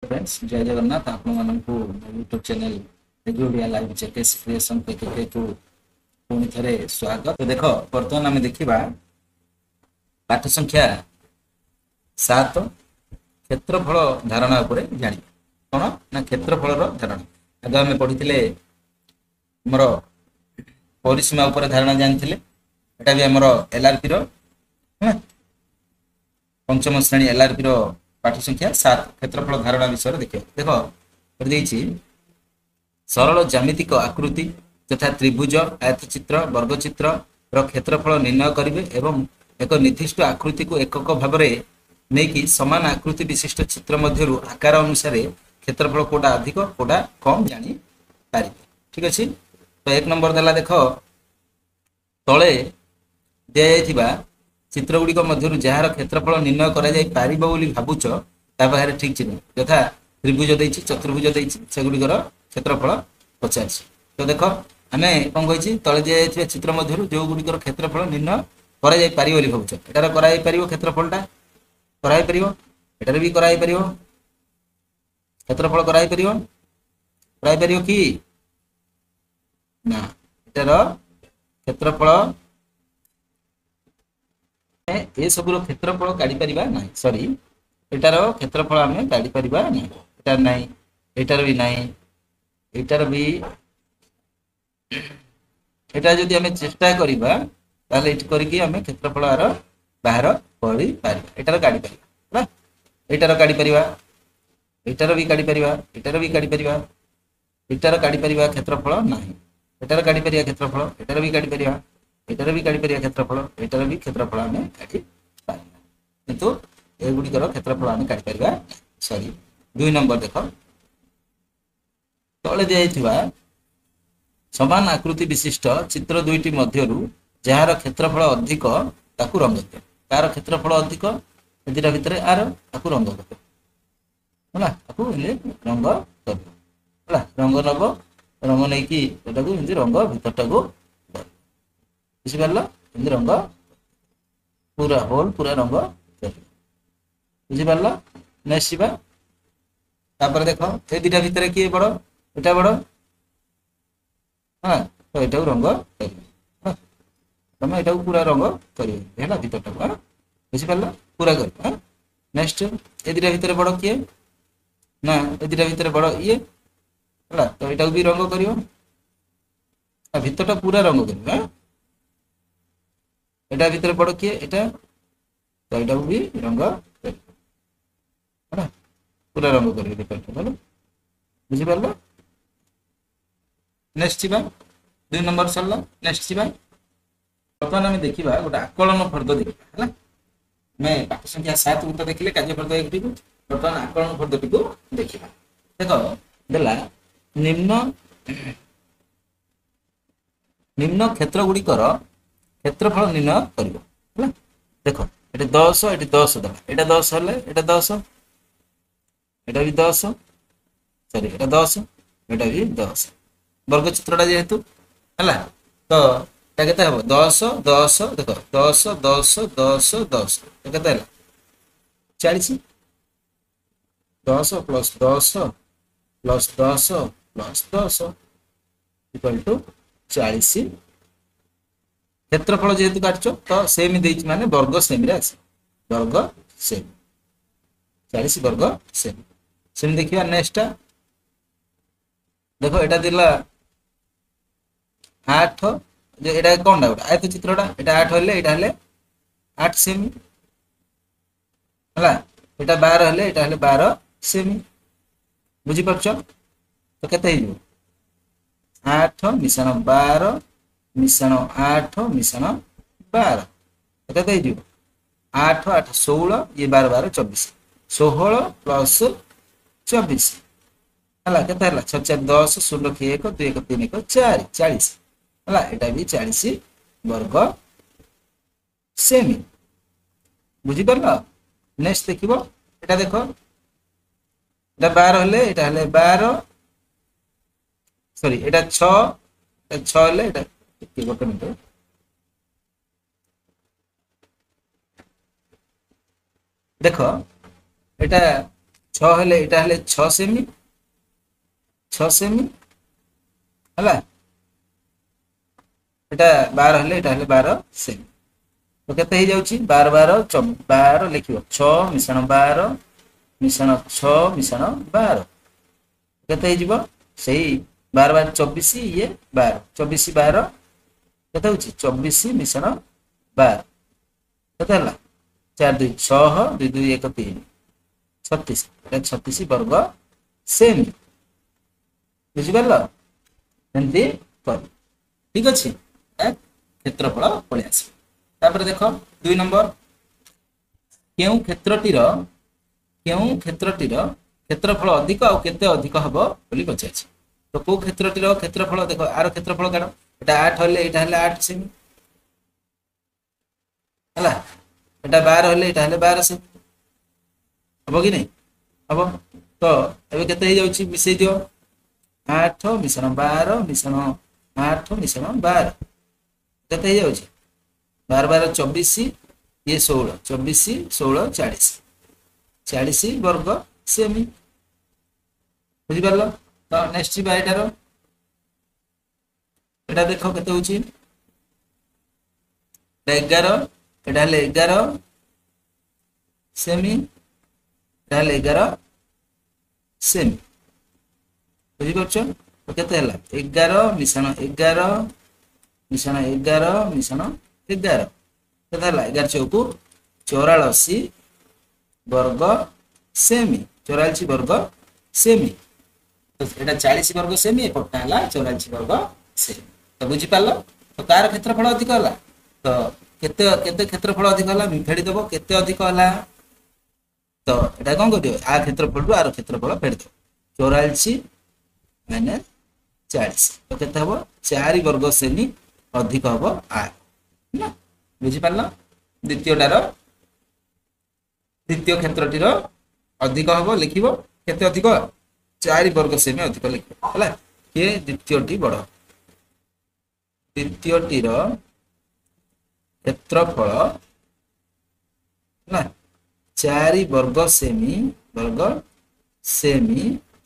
Friends जय जगन्नाथ आपण मानकु YouTube channel radio live JKS creation के को पुणी थे स्वागत। तो देख बर्तमान आम देखा पाठ संख्या 7 क्षेत्रफल धारणा उपरे जानी कौन ना क्षेत्रफल धारणा आगे आम पढ़ी मोर परिसीमा उपर धारणा जानी एटा भी आमर एलआरपी पंचम श्रेणी एलआरपी पाठ संख्या 7 क्षेत्रफल धारणा विषय देखिए देख सरल ज्यामितिक आकृति तथा त्रिभुज आयतचित्र वर्गचित्र क्षेत्रफल निर्णय करेंगे एवं एक निर्दिष्ट आकृति को एकक भाव में नहीं समान आकृति विशिष्ट चित्र मध्य आकार अनुसार क्षेत्रफल कोटा अधिक कोटा कम जानी पारे। ठीक अच्छे तो एक नंबर देला देख तले दि चित्र गुड़िक मध्य जार क्षेत्रफल निर्णय कर भावुच तापाखे ठीक चिन्ह यथा त्रिभुज देछि चतुर्भुज देछि सेगुड़िकर क्षेत्रफल पचार। तो देख आम कौन कही तले दि चित्र मध्य जो गुड़िकर क्षेत्रफल निर्णय कर भावुच एटार कर क्षेत्रफलटा कर भी कर क्षेत्रफल कर कि ना एटार क्षेत्रफल ए सब क्षेत्रफल काढ़ी पारिबा ना सॉरी एटार क्षेत्रफल आम काढ़ी पारिबा ना एटार नहीं एटार भी नहीं एटार भी एटा जदि आम चेष्टा करबा ताले एट करके आम क्षेत्रफल आर बाहर पड़ी पारिबा एटार काढ़ी पारिबा एटार काढ़ी पारिबा एटार भी काढ़ी पारिबा एटार भी काढ़ी पारिबा एटार काढ़ी पारिबा क्षेत्रफल नहीं एटार काढ़ी पारिबा क्षेत्रफल एटार भी काढ़ी पारिबा एटार भी काढ़ी पारिबा क्षेत्रफल एटार भी क्षेत्रफल आम काढ़ी पारिबा किंतु एगुड़िकर क्षेत्रफल आम काढ़ी पारिबा सॉरी 2 नंबर देख तले दिया समान आकृति विशिष्ट चित्र दुईटी मध्यरु जार क्षेत्रफल अधिक ताकू रंग दियो कार क्षेत्रफल अधिक दुईटा भितर आर ताकू रंग कर रंग कर रंग नब रंग नहीं कि रंग भितरटा को बुझिपार रंग पूरा होल पूरा रंग बुझिपार नेक्स्ट जापर देख ये दुटा भितर किए बड़ एटा बड़ हाँ तो यहाँ रंग कर तुम यहाँ पूरा रंग कर भितरटा हाँ बुझिपार पूरा कर नेक्स्ट ये दुटा भितर बड़ किए ना ये दुटा भितर बड़ ये है तो यहाँ भी रंग कर भितरटा पूरा रंग कर एटा भितर बड़ किए एटा तो यहाँ भी रंग कर पूरा रंग कर बुझिपार नेक्स्ट जा 2 नंबर सरला नेक्स्ट जा बर्तमान आम देखा गोटे आकलन फर्द देखा है मैं पाठ संख्या 7 को देखिले कार्य फर्द एक बर्तमान आकलन फर्द टी देखा देख देला निम्न निम्न क्षेत्र गुड़िकर क्षेत्रफल निर्णय कर देख ये 10 ये 10 देला एटा 10 हेले एटा 10 एटा भी 10 सॉरी एटा 10 एटा भी 10 वर्ग चित्रटा जेहेतु है तो केते हम 10 10 देख 10 10 10 10 केते 40 10 plus 10 plus 10 plus 10 equal to 40 क्षेत्रफल जेहेतु काटछ तो सेम देछि माने वर्ग सेम रे आसे वर्ग सेम 40 वर्ग सेम सेम देखिबा नेक्स्ट देखो एटा दिला 8 जो एटा कोन डाउट आयत चित्रटा एटा 8 हले एटा हले 8 सेमी हला एटा 12 हले एटा हले 12 सेमी बुझी परछ तो केते हिजो 8 मिश्रण 12 मिश्रण 8 मिश्रण 12 तो केते हिजो 8 8 16 ये 12 12 24 16 प्लस 24 हला केते हला 6 4 10 16 1 2 1 3 1 4 40 हला एटा भी 40 वर्ग सेमी बुझी परला नेक्स्ट देखिबो एटा देखो एटा 12 हले एटा हले 12 सॉरी एटा 6 हले एटा के गोटे मिनिट देखो एटा छ हेले एटा हेले 6 सेमी 6 सेमी हला एटा 12 हेले एटा हेले 12 सेमी तो केते हे जाउची 12 12 12 लिखिबो 6 मिश्रण 12 मिश्रण 6 मिश्रण 12 केते हे जीवो सेही 12 12 24 ये 12 24 12 केते होची 24 मिश्रण 12 केते हला 4 2 6 2 2 1 3 36 एटा 36 वर्ग सेमी बुझी परलो एंती कर ठीक अछि क्षेत्रफल पळे आसी तापर देखो 2 नंबर केउ क्षेत्रटीर क्षेत्रफल अधिक आ केते अधिक हबो बोली पचाछि तो को क्षेत्रटीर क्षेत्रफल देखो आर क्षेत्रफल काढ एटा 8 हले एटा हले 8 सेमी हला एटा 12 हले एटा हले 12 सेमी हबो कि नै हबो तो एबे केते हे जाउछि मिसै दियो 8 मिश्रण 12 मिश्रण 8 मिश्रण 12 केते हे जाउछि 12 12 24 ये 16 24 16 40 40 वर्ग सेमी बुझी परलो तो नेक्स्ट बा एटारो एटा देखो केते होची 11 एटा हले 11 सेमी एटा हले 11 सेमी बुझी परछो तो केते हला 11 मिश्रण 11 मिश्रण 11 मिश्रण 11 केते हला 11 चौकु 84 वर्ग सेमी 84 वर्ग सेमी तो एटा 40 वर्ग सेमी एपटा हला 84 वर्ग सेमी तो बुझी पालो तो कार क्षेत्रफल अधिक हला तो केते केते क्षेत्रफल अधिक हला फेडी देबो केते अधिक हला तो एटा कोन करियो आ क्षेत्रफल रु आर क्षेत्रफल फेडी दो 84 माइनस 40 तो केते हबो 4 वर्ग सेमी अधिक हबो आर ना बुझी पालो द्वितीयटार द्वितीय क्षेत्रटीर अधिक हबो लिखिबो केते अधिक 4 वर्ग सेमी अधिक लिखिबो हला के द्वितीयटी बड़ द्वितीयटीर क्षेत्रफल ना 4 वर्ग सेमी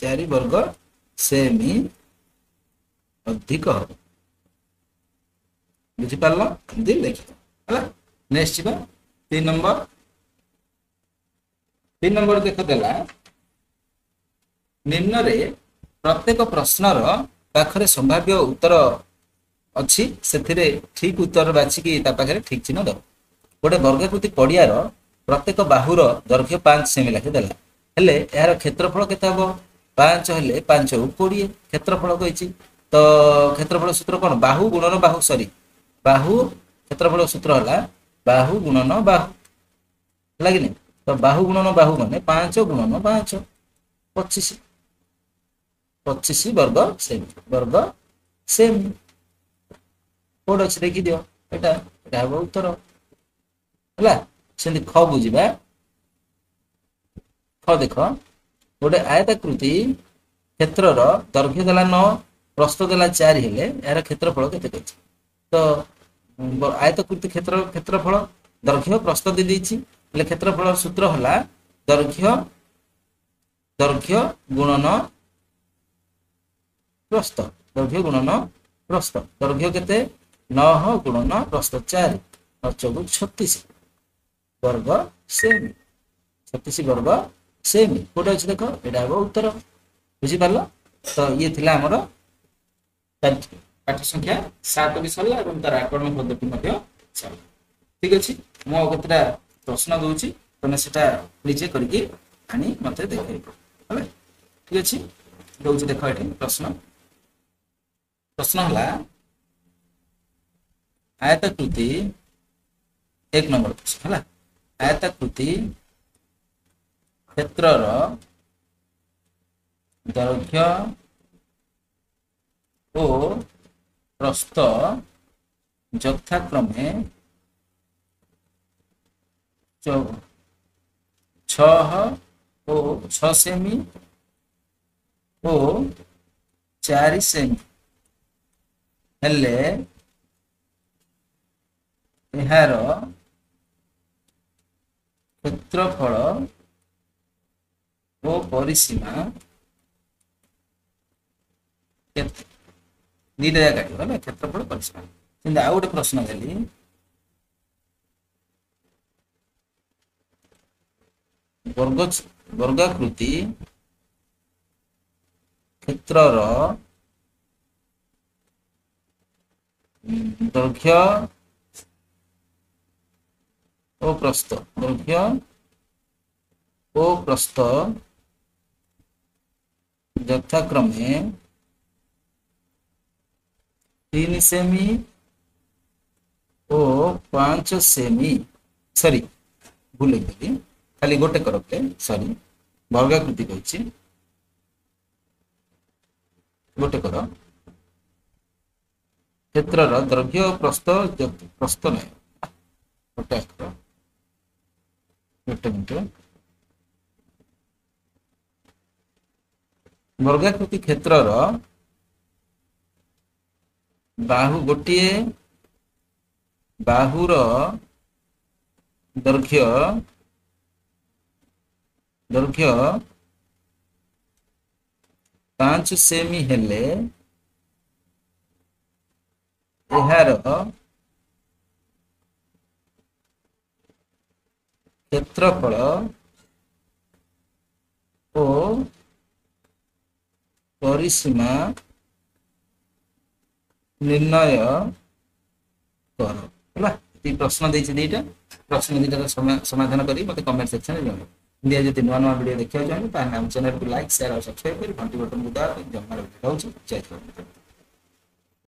4 वर्ग सेमी अधिक हबो बुझी पारलो एंती लिखिबो हला नेक्स्ट बा 3 नंबर देखो देला निम्न रे प्रत्येक प्रश्नर पाखरे संभाव्य उत्तर अछि सेथिरे ठीक उत्तर बाछि कि ता पाखरे ठीक चिन्ह दो गोटे वर्गाकृति पडियार प्रत्येक बाहुर दैर्घ्य 5 सेमी लाखे देला हेले यार क्षेत्रफल केते हबो 5 हेले 5 20 क्षेत्रफल कहिछि तो क्षेत्रफल सूत्र कोन बाहु गुणन बाहु सॉरी बाहु क्षेत्रफल सूत्र हला बाहु गुणन बाहु लागिने तो बाहु गुणन बाहु माने 5 गुणन 5 25 25 वर्ग सेमी कोड अछि देखि दियो एटा हबो उत्तर हला सेंदी ख बुझिबा ख देखो गोटे आयताकृति क्षेत्रर दैर्घ्य देला 9 प्रस्थ देला 4 हेले यार क्षेत्रफल केते कहछि तो आयताकृति क्षेत्रफल दैर्घ्य प्रस्थ दे दिछि ले क्षेत्रफल सूत्र हला दैर्घ्य गुणन प्रस्थ दैर्घ्य केते 9 गुणन प्रस्थ 4 और 36 वर्ग सेमी 36 वर्ग सेमी कोड अछि देखो एडा हो उत्तर बुझी पारलो तो ये थिला हमर पाठ संख्या 7 भी सरला एवं तार आकलन पद्धति मध्ये सरला ठीक अछि मो कतरा प्रश्न दोछि तने सेटा निजे करके आनी मते देखैबो हले ठीक अछि दोछि देखो एठी प्रश्न हला आयताकृति 1 नंबर प्रश्न हला आयताकृति क्षेत्रर दैर्घ्य ओ प्रस्थ यथाक्रमे 6 सेमी ओ 4 सेमी हेले एहार क्षेत्रफल ଓ ପରିସୀମା କେତେ? ଦୁଇଟା ଜାଗା କାଟିବ ହେଲା, କ୍ଷେତ୍ରଫଳ ପରିସୀମା। କିନ୍ତୁ ଆଉ ଗୋଟେ ପ୍ରଶ୍ନ ଦେଲି, ବର୍ଗାକୃତି କ୍ଷେତ୍ରର ଦୈର୍ଘ୍ୟ ଓ ପ୍ରସ୍ଥ, ଦୈର୍ଘ୍ୟ ଓ ପ୍ରସ୍ଥ ଯଥାକ୍ରମେ 3 ସେମି ଓ 5 ସେମି, ସରି ଭୁଲ ହେଇଗଲି, ଖାଲି ଗୋଟେ କରକେ, ସରି ବର୍ଗାକୃତି କହିଛି, ଗୋଟେ କର କ୍ଷେତ୍ରର ଦୈର୍ଘ୍ୟ ଓ ପ୍ରସ୍ଥ, ପ୍ରସ୍ଥ ନାହିଁ, ଗୋଟେ ମିନିଟ, ବର୍ଗାକୃତି କ୍ଷେତ୍ରର ବାହୁ, ଗୋଟିଏ ବାହୁର ଦୈର୍ଘ୍ୟ 5 ସେମି ହେଲେ ଏହାର କ୍ଷେତ୍ରଫଳ ଓ ପରିସୀମା ନିର୍ଣ୍ଣୟ କର ହେଲା। ପ୍ରଶ୍ନ ଦେଇଛି ଦିଟା, ପ୍ରଶ୍ନ ଦିଟାର ସମାଧାନ କରି ମତେ କମେଣ୍ଟ ସେକ୍ସନରେ ଜଣାଅ। ଯଦି ନୂଆ ନୂଆ ଭିଡ଼ିଓ ଦେଖିବାକୁ ଚାହିଁବେ ତାହେଲେ ଆମ ଚ୍ୟାନେଲକୁ ଲାଇକ୍, ସେୟାର ଆଉ ସବସ୍କ୍ରାଇବ କରି ଘଣ୍ଟି ବଟନକୁ ଦାବି ଜମାରେ ରହୁଛି। ଜୟ ଜଗନ୍ନାଥ।